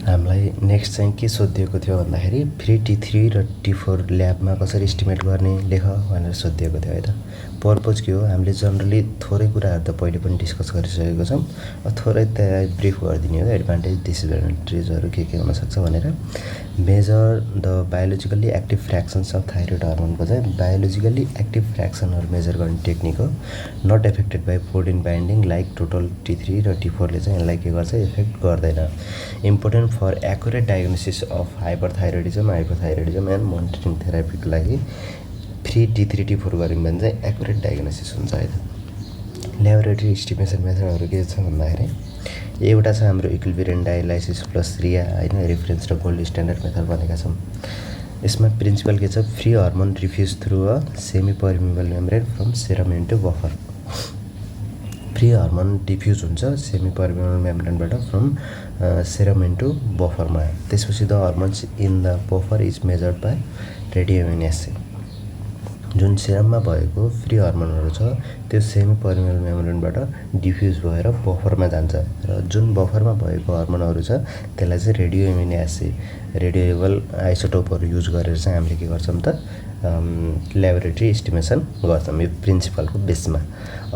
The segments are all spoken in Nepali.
हामीलाई नेक्स्ट चाहिँ के सोधिएको थियो भन्दाखेरि फ्री T3 र T4 ल्याबमा कसरी एस्टिमेट गर्ने लेख भनेर सोधिएको थियो है त। पर्पज के हो, हामीले जनरली थोरै कुराहरू त पहिले पनि डिस्कस गरिसकेको छौँ, थोरै त्यसलाई ब्रिफ गरिदिने हो। एडभान्टेज डिसएडभान्टेजहरू के हुनसक्छ भनेर। Measure the biologically active fractions of thyroid हर्मोनको चाहिँ बायोलोजिकल्ली एक्टिभ फ्र्याक्सनहरू मेजर गर्ने टेक्निक हो। Not affected by protein binding like total T3 र T4ले चाहिँ यसलाई के गर्छ, इफेक्ट गर्दैन। Important for accurate diagnosis of hyperthyroidism and monitoring थेरापीको लागि फ्री T3 T4 गऱ्यौँ भने चाहिँ एक्युरेट डायग्नोसिस हुन्छ है त। ल्याबोरेटरी एस्टिमेसन मेथडहरू के छ भन्दाखेरि एउटा छ हाम्रो इक्विलिब्रियम डायलाइसिस प्लस रिया होइन, रेफरेन्स र गोल्ड स्ट्यान्डर्ड मेथड भनेका छौँ। यसमा प्रिन्सिपल के छ, free hormone diffuse through a semi permeable membrane from serum into buffer. Free hormone diffuse हुन्छ सेमी परमिएबल मेम्ब्रेनबाट फ्रम सेरम इन्टु बफरमा। त्यसपछि the hormones in the buffer is measured by radioimmunoassay. जुन सेरममा भएको फ्री हर्मोनहरू छ त्यो सेमी परमिएबल मेम्ब्रेनबाट डिफ्युज भएर बफरमा जान्छ, र जुन बफरमा भएको हर्मोनहरू छ त्यसलाई चाहिँ रेडियोइम्युनेसी रेडियोएबल आइसोटोपहरू युज गरेर चाहिँ हामीले के गर्छौँ त ल्याबोरेटरी एस्टिमेसन गर्छौँ यो प्रिन्सिपलको बेसमा।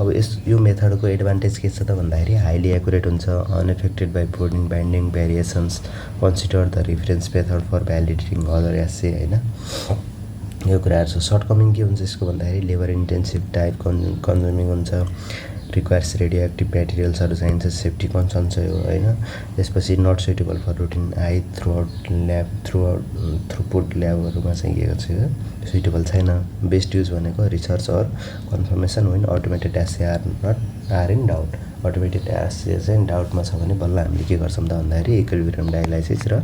अब यो मेथडको एडभान्टेज के छ त भन्दाखेरि हाइली एक्युरेट हुन्छ, unaffected by protein binding variations, consider the reference method for validating other assay होइन, यो कुराहरू छ। सर्टकमिङ के हुन्छ यसको भन्दाखेरि लेबर इन्टेन्सिभ टाइप कन्ज्युमिङ हुन्छ, रिक्वायर्स रेडियो एक्टिभ मेटेरियल्सहरू चाहिन्छ, सेफ्टी कन्सर्न छ यो होइन। त्यसपछि not suitable for routine high throughput ल्याबहरूमा चाहिँ के गर्छ सुइटेबल छैन। बेस्ट युज भनेको research or confirmation when automated assay are in doubt. Automated एसे चाहिँ डाउटमा छ भने बल्ल हामीले के गर्छौँ त भन्दाखेरि इक्विलिब्रियम डायलाइसिस र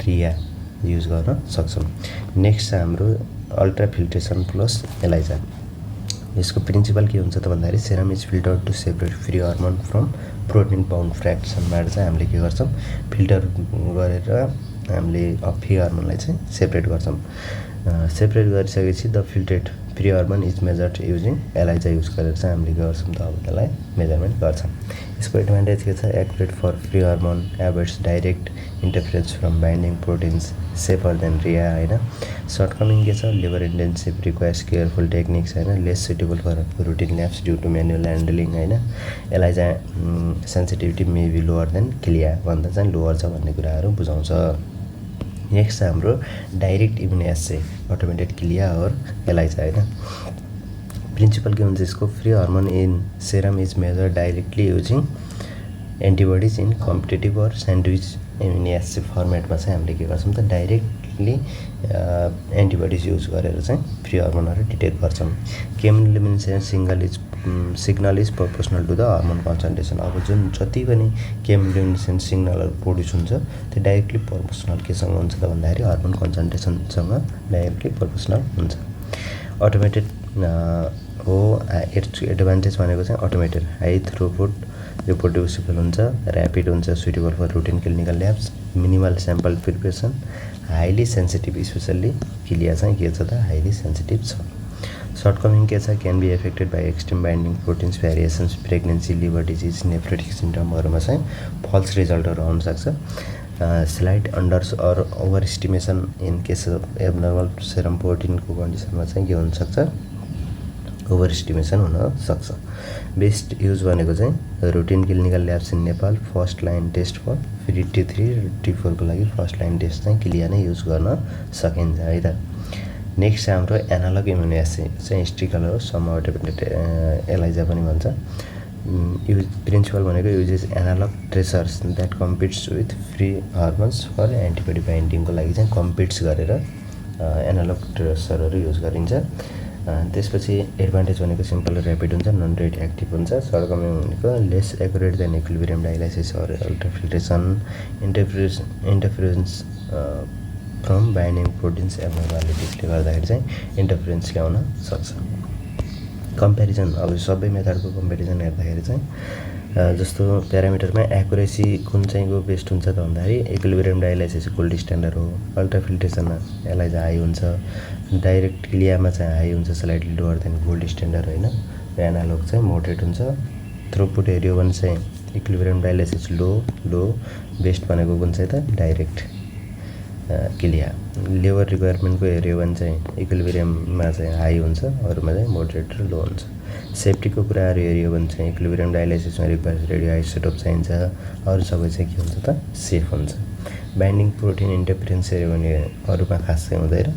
रिया युज गर्न सक्छौँ। नेक्स्ट छ हाम्रो अल्ट्रा फिल्ट्रेसन प्लस एलाइजा। यसको प्रिन्सिपल के हुन्छ त भन्दाखेरि serum is filter to separate free hormone from protein bound फ्र्याक्सनबाट चाहिँ हामीले के गर्छौँ फिल्टर गरेर हामीले फ्री हर्मोनलाई चाहिँ सेपरेट गर्छौँ। सेपरेट गरिसकेपछि the filtered free hormone is measured using ELISA use गरेर चाहिँ हामीले के गर्छौँ त अब त्यसलाई मेजरमेन्ट गर्छौँ। यसको एडभान्टेज के छ, accurate for free hormone, avoids direct interference from binding proteins, safer than RIA होइन। सर्टकमिङ के छ, labour intensive, requires careful techniques होइन, less suitable for routine labs due to manual handling होइन। ELISA sensitivity may be lower than CLIA भन्दा चाहिँ लोवर छ भन्ने कुराहरू बुझाउँछ। नेक्स्ट हाम्रो डाइरेक्ट इम्युनेसे अटोमेटेड क्लिया और एलाइजा होइन। प्रिन्सिपल के हुन्छ यसको, free hormone in serum is measured directly using antibodies in competitive or sandwich immunoassay फर्मेटमा चाहिँ हामीले के गर्छौँ त डाइरेक्टली एन्टिबडिज युज गरेर चाहिँ फ्री हर्मोनहरू डिटेक्ट गर्छौँ। Chemiluminescence signal is proportional to the hormone concentration. अब जुन जति पनि केमोलुमिनेसेन्स सिग्नलहरू प्रड्युस हुन्छ त्यो डाइरेक्टली प्रोपोर्सनल केसँग हुन्छ त भन्दाखेरि हर्मोन कन्सन्ट्रेसनसँग डाइरेक्टली प्रोपोर्सनल हुन्छ। अटोमेटेड हो एडभान्टेज भनेको चाहिँ अटोमेटेड, हाई थ्रुपुट, रिप्रोड्युसिबल हुन्छ, ऱ्यापिड हुन्छ, suitable for routine clinical labs, minimal sample preparation, highly sensitive, specially CLIA चाहिँ के छ त हाइली सेन्सिटिभ छ। सर्टकमिङ के छ, can be affected by extreme binding proteins variations, pregnancy, liver disease, nephrotic सिन्ड्रोमहरूमा चाहिँ फल्स रिजल्टहरू आउनसक्छ। Slight under or over estimation in case of abnormal serum प्रोटिनको कन्डिसनमा चाहिँ के हुनसक्छ ओभर एस्टिमेसन हुनसक्छ। बेस्ट युज भनेको चाहिँ routine clinical labs in Nepal, first line test for free T3 र T4 को लागि फर्स्ट लाइन टेस्ट चाहिँ क्लिया नै युज गर्न सकिन्छ है त। नेक्स्ट हाम्रो एनालग इम्युनेसे चाहिँ हिस्ट्रिकल हो, सम अटोमेटेड एलाइजा पनि भन्छ। युज प्रिन्सिपल भनेको uses analog tracers that competes with free hormones for antibody बाइन्डिङको लागि चाहिँ कम्पिट्स गरेर एनालग ट्रेसरहरू युज गरिन्छ। त्यसपछि एडभान्टेज भनेको सिम्पल र ऱ्यापिड हुन्छ, नन रेडियो एक्टिभ हुन्छ। सर्टकमिङ भनेको less accurate than equilibrium dialysis or ultrafiltration, interference from binding proteins एबनर्मालिटिजले गर्दाखेरि चाहिँ इन्टरफेरेन्स ल्याउन सक्छ। कम्पेरिजन, अब सबै मेथडको कम्पेरिजन हेर्दाखेरि चाहिँ जस्तो प्यारामिटरमा एक्युरेसी कुन चाहिँको बेस्ट हुन्छ त भन्दाखेरि इक्विलिब्रियम डायलाइसिस गोल्ड स्ट्यान्डर्ड हो, अल्ट्राफिल्ट्रेसनमा एलाइजा हाई हुन्छ, डाइरेक्ट क्लियामा चाहिँ हाई हुन्छ, slightly lower then gold standard होइन। एनालोग चाहिँ मोडरेट हुन्छ, थ्रुपुट हेऱ्यो भने चाहिँ इक्विलिब्रियम डायलाइसिस लो लो, बेस्ट भनेको कुन चाहिँ त डाइरेक्ट क्लिया। लेबर रिक्वायरमेन्टको हेऱ्यो भने चाहिँ इक्विलिब्रियममा चाहिँ हाई हुन्छ, अरूमा चाहिँ मोडरेट र लो हुन्छ। सेफ्टीको कुराहरू हेऱ्यो भने चाहिँ इक्विलिब्रियम डायलाइसिसमा रिक्वायर्स रेडियोआइसोटोप चाहिन्छ, अरू सबै चाहिँ के हुन्छ त सेफ हुन्छ। बाइन्डिङ प्रोटिन इन्टरफेरेन्स हेऱ्यो भने अरूमा खास चाहिँ हुँदैन,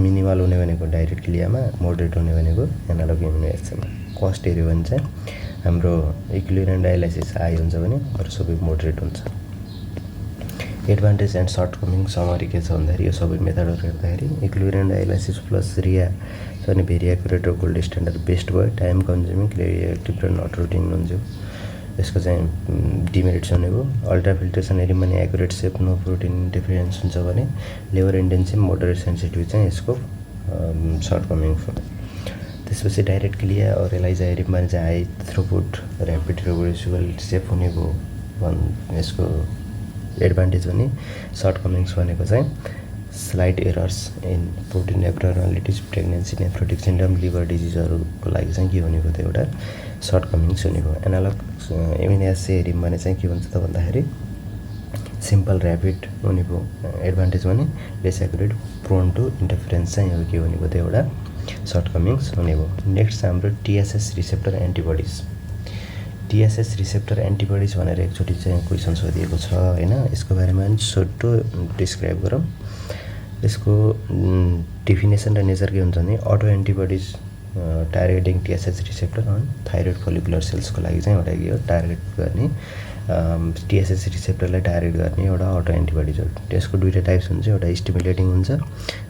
मिनिमल हुने भनेको डाइरेक्ट क्लियामा, मोडरेट हुने भनेको एनालग इम्युनो एक्सचेन्जमा। कस्ट हेऱ्यो भने चाहिँ हाम्रो इक्विलिब्रियम डायलाइसिस हाई हुन्छ भने अरू सबै मोडरेट हुन्छ। एडभान्टेज एन्ड सर्टकमिङ समरी के छ भन्दाखेरि यो सबै मेथडहरू हेर्दाखेरि इक्विलिब्रियम डायलाइसिस प्लस रिया छ भने भेरी एक्युरेट र गोल्ड स्ट्यान्डर्ड बेस्ट भयो, टाइम कन्ज्युमिङ, रिएक्टिभ र नट रुटिन हुन्छ। यसको चाहिँ डिमेरिट्स भनेको अल्ट्रा फिल्ट्रेसन हेऱ्यौँ भने एक्युरेट सेप, नो प्रोटिन इन्टरफेरेन्स हुन्छ भने लेबर इन्टेन्सिभ, मोडरेट सेन्सिटिभ चाहिँ यसको सर्टकमिङ हो। त्यसपछि डाइरेक्ट क्लिया और एलाइजा हेऱ्यौँ भने चाहिँ high throughput, rapid reproducible, safe हुने भयो। यसको एडभान्टेज भने सर्टकमिङ्स भनेको चाहिँ slight errors in protein abnormalities, pregnancy, nephrotic syndrome, liver डिजिजहरूको लागि चाहिँ के हुने भयो त एउटा सर्टकमिङ्स हुने भयो। एनालग एमिनो एसिड हेऱ्यौँ भने चाहिँ के हुन्छ त भन्दाखेरि सिम्पल ऱ्यापिड हुने भयो। एडभान्टेज भने less accurate, prone to interference चाहिँ हो के हुने भयो त एउटा सर्टकमिङ्स हुने भयो। नेक्स्ट हाम्रो TSS receptor antibodies. TSS receptor antibodies भनेर एकचोटि चाहिँ क्वेसन सोधिएको छ होइन, यसको बारेमा छोटो डिस्क्राइब गरौँ। यसको डेफिनेसन र नेचर के हुन्छ भने auto antibodies targeting TSS receptor on thyroid follicular सेल्सको लागि चाहिँ एउटा के हो टार्गेट गर्ने, टिएसएस रिसेप्टरलाई टार्गेट गर्ने एउटा अटो एन्टिबडिज हो। त्यसको दुईवटा टाइप्स हुन्छ, एउटा स्टिमुलेटिङ हुन्छ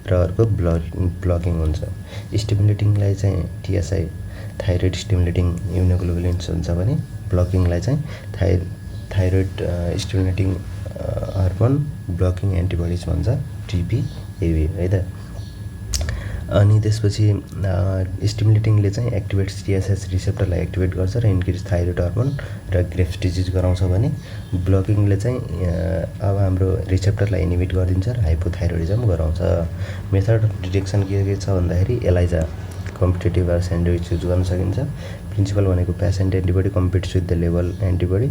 र अर्को ब्लकिङ हुन्छ। स्टिमुलेटिङलाई चाहिँ टिएसआई थाइरोइड स्टिमुलेटिङ इम्युनोग्लोबुलिन्स हुन्छ भने ब्लकिङलाई चाहिँ thyroid stimulating hormone blocking antibodies भन्छ, टिपिएबी है त। अनि त्यसपछि स्टिमुलेटिङले चाहिँ एक्टिभेट टिएसएस रिसेप्टरलाई एक्टिभेट गर्छ र इन्क्रिज थाइरोइड हर्मोन र ग्रेफ्स डिजिज गराउँछ भने ब्लकिङले चाहिँ अब हाम्रो रिसेप्टरलाई इनिबिट गरिदिन्छ र हाइपोथाइरोइडिजम गराउँछ। मेथड अफ डिटेक्सन के छ भन्दाखेरि एलाइजा कम्पिटेटिभ वा स्यान्डविच युज गर्न सकिन्छ। प्रिन्सिपल भनेको patient antibody competes with the level antibody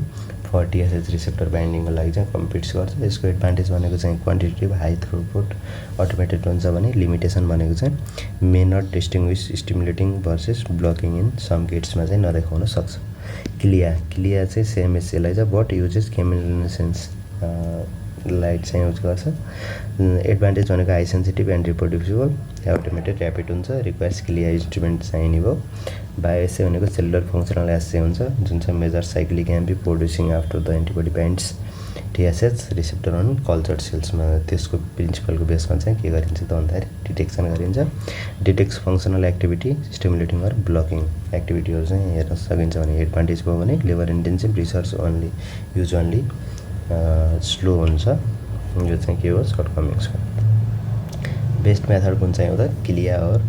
for TSH receptor बाइन्डिङको लागि चाहिँ कम्पिट्स गर्छ। यसको एडभान्टेज भनेको चाहिँ क्वान्टिटेटिभ हाई थ्रुपुट अटोमेटेड हुन्छ भने लिमिटेसन भनेको चाहिँ may not distinguish stimulating versus blocking in some केसमा चाहिँ नदेखाउन सक्छ। क्लिया चाहिँ same as ELISA but uses chemiluminescence light चाहिँ युज गर्छ। एडभान्टेज भनेको high sensitive and reproducible, automated rapid हुन्छ, रिक्वायर्स क्लियर इन्स्ट्रुमेन्ट चाहिने भयो। बायोएसए भनेको सेलुलर फङ्सनल एसए हुन्छ जुन चाहिँ measure cyclic AMP producing after the antibody binds TSH receptor on cultured सेल्समा। त्यसको प्रिन्सिपलको बेसमा चाहिँ के गरिन्छ त भन्दाखेरि डिटेक्सन गरिन्छ। Detects functional activity, stimulating or blocking एक्टिभिटीहरू चाहिँ हेर्न सकिन्छ भने एडभान्टेज भयो भने labour intensive, research only, use only, slow हुन्छ। यो चाहिँ के हो सर्टकमिङ्स हो। बेस्ट मेथड कुन चाहिँ हो त क्लिया और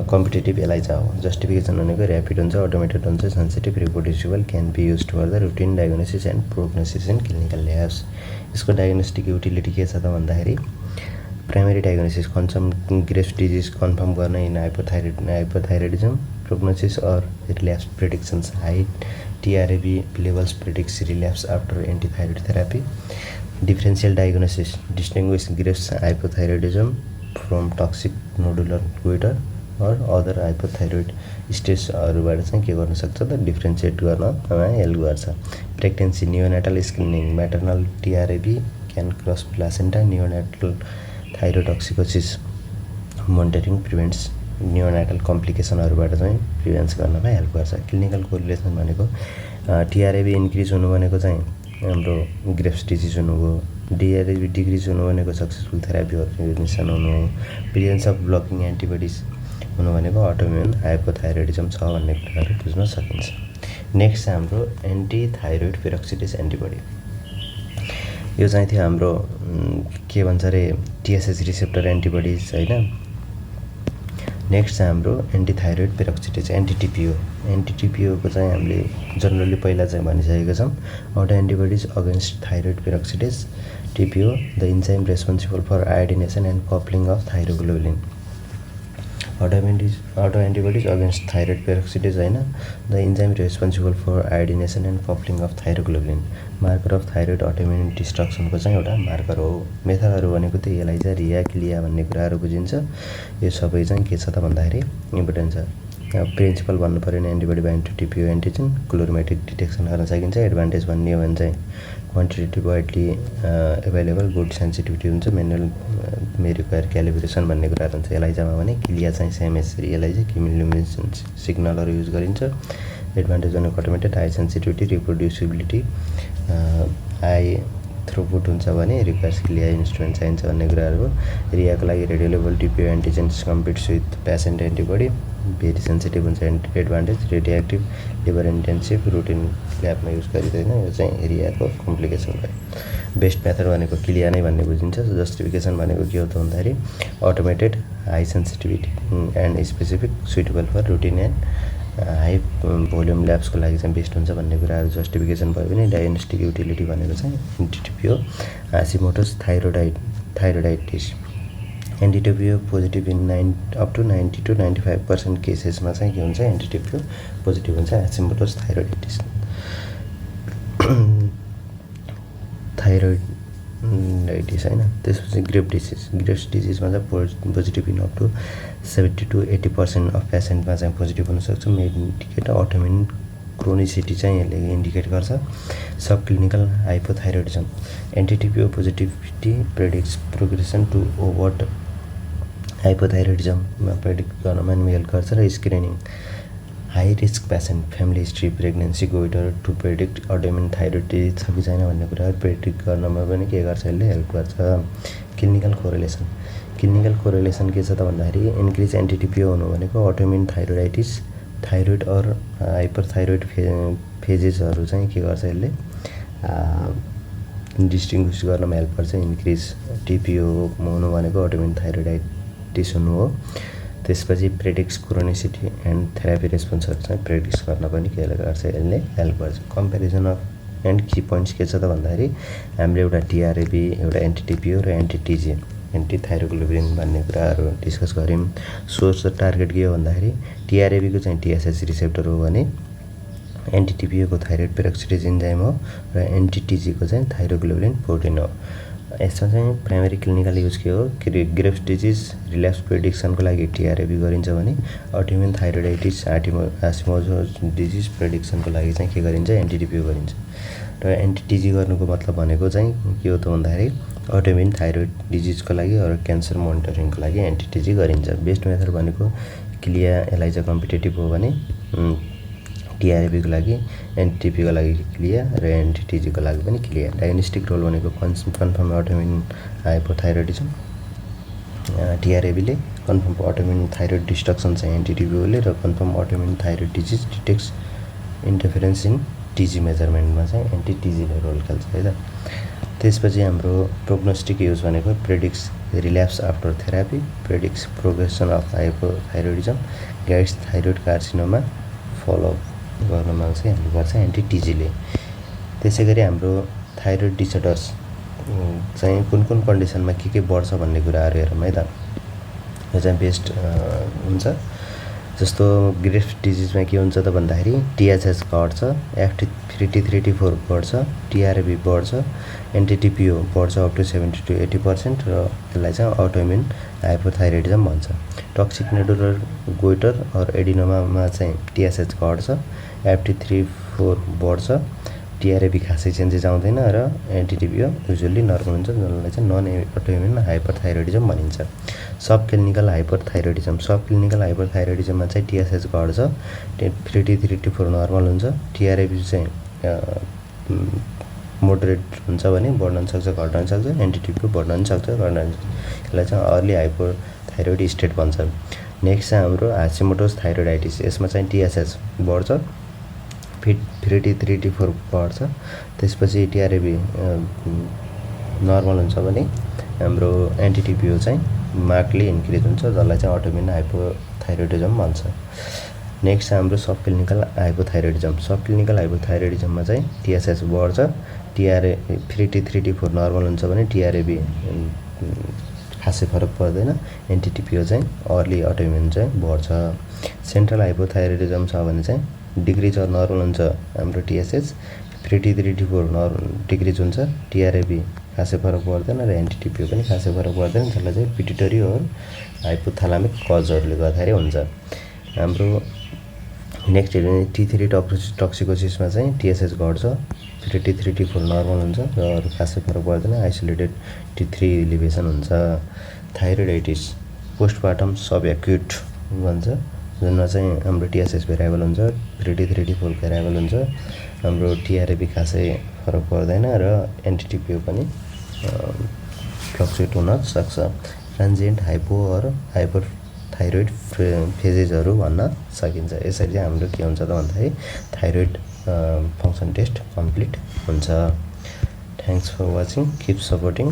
कम्पिटेटिभ एलाइजा हो। जस्टिफिकेसन भनेको ऱ्यापिड हुन्छ, अटोमेटेड हुन्छ, sensitive, reproducible, can be use for the routine diagnosis and prognosis in clinical labs. यसको डायग्नोस्टिक युटिलिटी के छ त भन्दाखेरि primary diagnosis confirm Graves disease confirm गर्न in hypothyroidism, prognosis or relapse predictions high TRAb levels predicts relapse after antithyroid therapy. Differential diagnosis distinguish Graves hypothyroidism from toxic nodular goitre or other hypothyroid स्टेजहरूबाट चाहिँ के गर्न सक्छ त डिफ्रेन्सिएट गर्नमा हेल्प गर्छ। Pregnancy neonatal screening maternal TRAb can cross placenta neonatal thyrotoxicosis monitoring prevents neonatal कम्प्लिकेसनहरूबाट चाहिँ प्रिभेन्स गर्नमा हेल्प गर्छ। क्लिनिकल कोरिलेसन भनेको टिआरएबी इन्क्रिज हुनु भनेको चाहिँ हाम्रो ग्रेफ्स डिजिज हुनु हो, डिआरएबी डिक्रिज हुनु भनेको सक्सेसफुल थेरापी अर्गनाइजेसन हुनु हो, प्रिजेन्स अफ ब्लकिङ एन्टिबडिज हुनु भनेको अटोइम्युन हाइपोथाइरोइडिजम छ भन्ने कुराहरू बुझ्न सकिन्छ। नेक्स्ट हाम्रो एन्टिथाइरोइड पेरोक्सिडेज एन्टिबडी। यो चाहिँ थियो हाम्रो के भन्छ अरे टिएसएच रिसेप्टर एन्टिबडिज होइन। नेक्स्ट चाहिँ हाम्रो एन्टिथाइरोइड पेरोक्सिडेज एन्टिटिपिओ। एन्टिटिपिओको चाहिँ हामीले जनरली पहिला चाहिँ भनिसकेको छौँ auto antibodies against thyroid peroxidase TPO the enzyme responsible for iodination and coupling of thyroglobulin. autoantibodies against thyroid peroxidase होइन the enzyme responsible for iodination and coupling of thyroglobulin marker of thyroid autoimmune डिस्ट्रक्सनको चाहिँ एउटा मार्कर हो। मेथडहरू भनेको त्यही यसलाई चाहिँ रिया क्लिया भन्ने कुराहरू बुझिन्छ। यो सबै चाहिँ के छ त भन्दाखेरि इम्पोर्टेन्ट छ। प्रिन्सिपल भन्नु पऱ्यो भने antibody bind to TPO antigen colorimetric detection गर्न सकिन्छ। एडभान्टेज भन्ने हो भने चाहिँ quantitative widely available good sensitivity हुन्छ। मेनुअल मे रिक्वायर क्यालिब्रेसन भन्ने कुराहरू हुन्छ। यसलाई जम्मा भने क्लिया चाहिँ सेम यसरी यसलाई चाहिँ किमिल्युमिनेसन सिग्नलहरू युज गरिन्छ। एडभान्टेज भनेको automated high sensitivity reproducibility high throughput हुन्छ भने रिक्वायर्स क्लिया इन्स्ट्रुमेन्ट चाहिन्छ भन्ने कुराहरू हो। रियाको लागि radiolabel TPO antigens competes with patient antibody very sensitive हुन्छ। एडभान्टेज रेडियोएक्टिभ लिभर इन्टेन्सिभ रुटिन ल्याबमा युज गरिँदैन। यो चाहिँ रियाको कम्प्लिकेसन भयो। बेस्ट मेथड भनेको क्लिया नै भन्ने बुझिन्छ। जस्टिफिकेसन भनेको के हो त भन्दाखेरि automated high sensitivity and specific suitable for routine and high volume ल्याब्सको लागि चाहिँ बेस्ट हुन्छ भन्ने कुराहरू जस्टिफिकेसन भयो भने डायग्नोस्टिक युटिलिटी भनेको चाहिँ anti TPO Hashimoto's thyroiditis anti TPO positive in up to 90 to 95% केसेसमा चाहिँ के हुन्छ एन्टिटिपिओ पोजिटिभ हुन्छ हासिमोटोस थाइरोइडाइटिस। थाइरोइडाइटिस होइन। त्यसपछि ग्रेव्स डिजिजमा चाहिँ positive in up to 70 to 80% of पेसेन्टमा चाहिँ पोजिटिभ हुनसक्छ। मे इन्डिकेट अटोइम्युन क्रोनिसिटी चाहिँ यसले इन्डिकेट गर्छ। Subclinical hypothyroidism anti TPO positivity predicts progression to overt हाइपोथाइरोइडिजममा प्रेडिक्ट गर्नमा पनि हेल्प गर्छ। र screening high risk patient family history pregnancy goitre to predict autoimmune thyroid छ कि छैन भन्ने कुराहरू प्रेडिक्ट गर्नमा पनि के गर्छ यसले हेल्प गर्छ। क्लिनिकल कोरिलेसन के छ त भन्दाखेरि इन्क्रिज एन्टिटिपिओ हुनु भनेको अटोइम्युन थाइरोइडाइटिस थाइरोइड अर हाइपरथाइरोइड फेजेसहरू चाहिँ के गर्छ यसले डिस्टिङ्ग्विस गर्नमा हेल्प गर्छ। इन्क्रिज टिपिओ हुनु भनेको अटोइम्युन थाइरोइडाइटिस हुनु हो। त्यसपछि प्रेडिक्स क्रोनिसिटी एन्ड थेरापी रेस्पोन्सहरू चाहिँ प्रेडिक्स गर्न पनि के गर्छ यसले हेल्प गर्छ। Comparison of and key points के छ त भन्दाखेरि हामीले एउटा टिआरएबी एउटा एन्टिटिपिओ र एन्टिटिजी एन्टिथाइरोग्लोबुलिन भन्ने कुराहरू डिस्कस गऱ्यौँ। सोर्स र टार्गेट के हो भन्दाखेरि टिआरएबीको चाहिँ टिएसएच रिसेप्टर हो भने एन्टिटिपिओको थाइरोइड पेरोक्सिडेज इन्जाइम हो र एन्टिटिजीको चाहिँ थाइरोग्लोबुलिन प्रोटिन हो। यसमा चाहिँ प्राइमेरी क्लिनिकल युज के हो ग्रेव्स डिजिज रिल्याप्स प्रेडिक्सनको लागि टिआरएबी गरिन्छ भने अटोइम्युन थाइरोइडाइटिस हासिमोटोस डिजिज प्रेडिक्सनको लागि चाहिँ के गरिन्छ एन्टिटिपिओ गरिन्छ। र एन्टिटिजी गर्नुको मतलब भनेको चाहिँ के हो त भन्दाखेरि अटोइम्युन थाइरोइड डिजिजको लागि अरू क्यान्सर मोनिटरिङको लागि एन्टिटिजी गरिन्छ। बेस्ट मेथड भनेको क्लिया यसलाई चाहिँ कम्पिटेटिभ हो भने टिआरएबीको लागि एन्टिटिपीको लागि क्लिया र एन्टिटिजीको लागि पनि क्लिया। डायग्नोस्टिक रोल भनेको कन्फर्म अटोइम्युन हाइपोथाइरोइडिजम टिआरएबीले कन्फर्म अटोइम्युन थाइरोइड डिस्ट्रक्सन चाहिँ एन्टिटिपिओले र confirm autoimmune thyroid disease detects interference in TG मेजरमेन्टमा चाहिँ एन्टिटिजीले रोल खेल्छ है त। त्यसपछि हाम्रो प्रोग्नोस्टिक युज भनेको predicts relapse after therapy predicts progression of hypothyroidism guides thyroid carcinoma follow up गर्नमा चाहिँ हेल्प गर्छ एन्टिटिजीले। त्यसै गरी हाम्रो थाइरोइड डिसअर्डर्स चाहिँ कुन कन्डिसनमा के बढ्छ भन्ने कुराहरू हेरौँ है त। यो चाहिँ बेस्ट हुन्छ। जस्तो ग्रेव्स डिजिजमा के हुन्छ त भन्दाखेरि टिएसएच घट्छ FT3T4 बढ्छ टिआरएबी बढ्छ एन्टिटिपिओ बढ्छ अप टु 70 to 80% र यसलाई चाहिँ अटोइम्युन हाइपोथाइरोइडिजम भन्छ। टक्सिक नोडुलर गोइटर अर एडिनोमामा चाहिँ टिएसएच घट्छ FT3-4 बढ्छ टिआरएबी खासै चेन्जेस आउँदैन र एन्टिटिपिओ युजुअली नर्मल हुन्छ जसलाई चाहिँ नन अटोइम्युन हाइपरथाइरोइडिजम भनिन्छ। सब क्लिनिकल हाइपरथाइरोइडिजममा चाहिँ टिएसएच घट्छ FT3T4 नर्मल हुन्छ टिआरएबी चाहिँ मोडरेट हुन्छ भने बढ्न सक्छ घट्न सक्छ एन्टिटिपिओ बढ्न सक्छ घट्न सक्छ। यसलाई चाहिँ अर्ली हाइपोथाइरोइड स्टेट भन्छ। नेक्स्ट चाहिँ हाम्रो हासिमोटोस थाइरोइडाइटिस यसमा चाहिँ टिएसएच बढ्छ FT3T4 बढ्छ त्यसपछि टिआरएबी नर्मल हुन्छ भने हाम्रो एन्टिटिपिओ चाहिँ मार्कली इन्क्रिज हुन्छ जसलाई चाहिँ अटोइम्युन हाइपोथाइरोइडिजम भन्छ। नेक्स्ट हाम्रो सब क्लिनिकल हाइपोथाइरोइडिजममा चाहिँ टिएसएच बढ्छ FT3T4 नर्मल हुन्छ भने टिआरएबी खासै फरक पर्दैन। एनटिटिपिओ चाहिँ अर्ली अटोइम्युन चाहिँ बढ्छ। सेन्ट्रल हाइपोथाइरोइडिजम छ भने चाहिँ डिक्रिज अर नर्मल हुन्छ हाम्रो टिएसएच, फेरि T3 T4 डिक्रिज हुन्छ। टिआरएबी खासै फरक पर्दैन र एनटिटिपिओ पनि खासै फरक पर्दैन, जसलाई चाहिँ पिट्युटरी और हाइपोथालामिक कजहरूले गर्दाखेरि हुन्छ। हाम्रो नेक्स्ट T3 टक्सिकोसिसमा चाहिँ टिएसएच घट्छ, फेरि T3 T4 नर्मल हुन्छ र अरू खासै फरक पर्दैन। आइसोलेटेड T3 इलिभेसन हुन्छ। थाइरोइडाइटिस पोस्टपार्टम सब एक्युट भन्छ, जुनमा चाहिँ हाम्रो टिएसएच भेरिएबल हुन्छ, फेरि T3 T4 भेरिएबल हुन्छ। हाम्रो टिआरएबी खासै फरक पर्दैन र एनटिटिपिओ पनि फ्लक्चुएट हुन सक्छ। Transient hypo or hyper thyroid फेजेसहरू भन्न सकिन्छ। यसरी चाहिँ हाम्रो के हुन्छ त भन्दाखेरि थाइरोइड फङ्सन टेस्ट कम्प्लिट हुन्छ। Thanks for watching, keep supporting